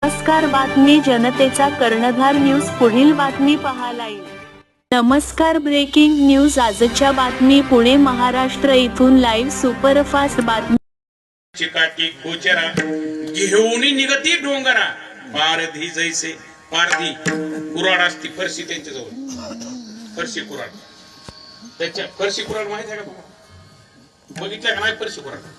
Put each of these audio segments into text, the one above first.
नमस्कार, बातमी जनतेचा कर्णधार न्यूज पुढील बातमी पाहायला येईल. नमस्कार, ब्रेकिंग न्यूज. आजच्या बातमी पुणे महाराष्ट्र इथून लाईव्ह सुपरफास्ट बातमी. चिकाटी कोचरा घेऊन निगती डोंगरा पारधी जैसे पारधी कुराड असती फरशी त्यांच्याजवळ. फरशी कुराड, त्याच्या फरशी कुराड माहित आहे का तुम्हाला? बघितलं का नाही? फरशी कुराड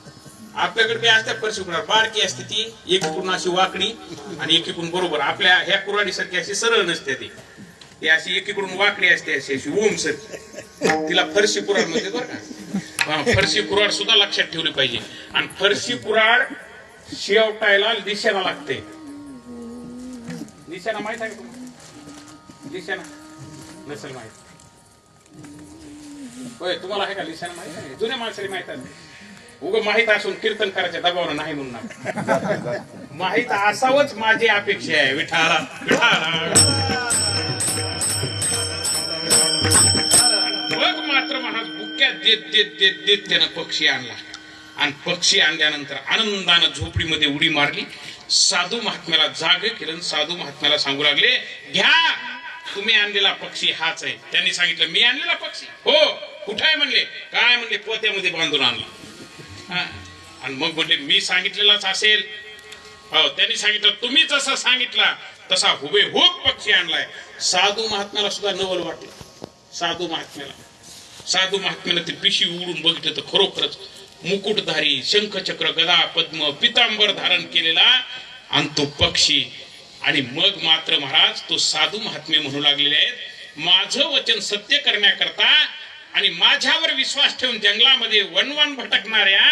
आपल्याकडे काय असते? फरशी कुराड बारकी असते ती, एकीकडून अशी वाकडी आणि एकीकडून बरोबर. आपल्या ह्या कुराडी सारखी अशी सरळ नसते ती अशी एकीकडून वाकडी असते, अशी अशी ओम सर. तिला फरशी कुराड म्हणते बरं का. फरशी कुराड सुद्धा लक्षात ठेवली पाहिजे. आणि फरशी कुराड शेवटायला दिशेला लागते. दिशेना माहित आहे का तुम्हाला? दिशेना नसेल माहित. होय, तुम्हाला आहे का दिशेना माहित आहे? जुन्या माणसाला माहित आहे. उगं माहित असून कीर्तन करायच्या दबावानं नाही म्हणून माहित असावंच माझी अपेक्षा आहे. विठाला मग मात्र महाराज बुक्यात देत देत देत देत त्यानं पक्षी आणला. आणि पक्षी आणल्यानंतर आनंदानं झोपडीमध्ये उडी मारली. साधू महात्म्याला जाग केलं. साधू महात्म्याला सांगू लागले, घ्या तुम्ही आणलेला पक्षी हाच आहे. त्यांनी सांगितलं, मी आणलेला पक्षी? हो. कुठे आहे म्हणले? काय म्हणले? पोत्यामध्ये बांधून आणला. आणि मग म्हणले, मी सांगितलेलाच असेल. हो. त्यांनी सांगितलं, तुम्ही जसा सांगितला तसा हुबेहूब पक्षी आणलाय. साधू महात्म्याला सुद्धा नवल वाटलं. साधू महात्म्याला ते पिशी उडून बघितलं तर खरोखरच मुकुटधारी, शंखचक्र, गदा, पद्म, पितांबर धारण केलेला आणि तो पक्षी. आणि मग मात्र महाराज तो साधू महात्मे म्हणू लागलेले आहेत, माझं वचन सत्य करण्याकरता आणि माझ्यावर विश्वास ठेवून जंगलामध्ये वनवन भटकणाऱ्या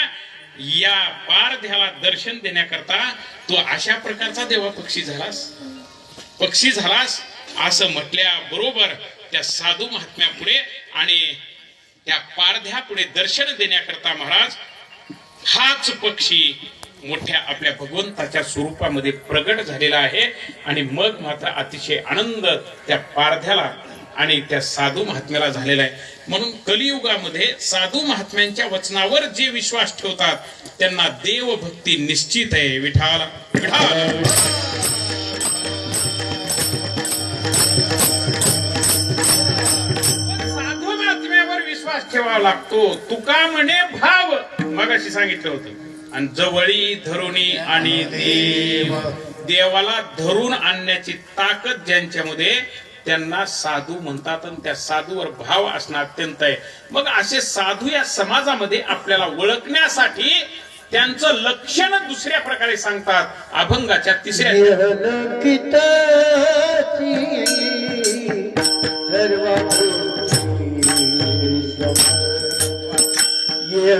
या पारध्याला दर्शन देण्याकरता तो अशा प्रकारचा देवा पक्षी झालास असं म्हटल्या बरोबर त्या साधू महात्म्या पुढे आणि त्या पारध्या पुढे दर्शन देण्याकरता महाराज हाच पक्षी मोठ्या आपल्या भगवंताच्या स्वरूपामध्ये प्रगट झालेला आहे. आणि मग मात्र अतिशय आनंद त्या पारध्याला आणि त्या साधू महात्म्याला झालेला आहे. म्हणून कलियुगामध्ये साधू महात्म्यांच्या वचनावर जे विश्वास ठेवतात त्यांना देवभक्ती निश्चित आहे. विठाला साधू महात्म्यावर विश्वास ठेवावा लागतो. तुका म्हणे भाव मगाशी सांगितलं होतं. आणि जवळी धरुणी आणि देवाला धरून आणण्याची ताकद ज्यांच्यामध्ये त्यांना साधू म्हणतात. आणि त्या साधूवर भाव असणं अत्यंत आहे. मग असे साधू या समाजामध्ये आपल्याला ओळखण्यासाठी त्यांचं लक्षण दुसऱ्या प्रकारे सांगतात. अभंगाच्या तिसऱ्या ये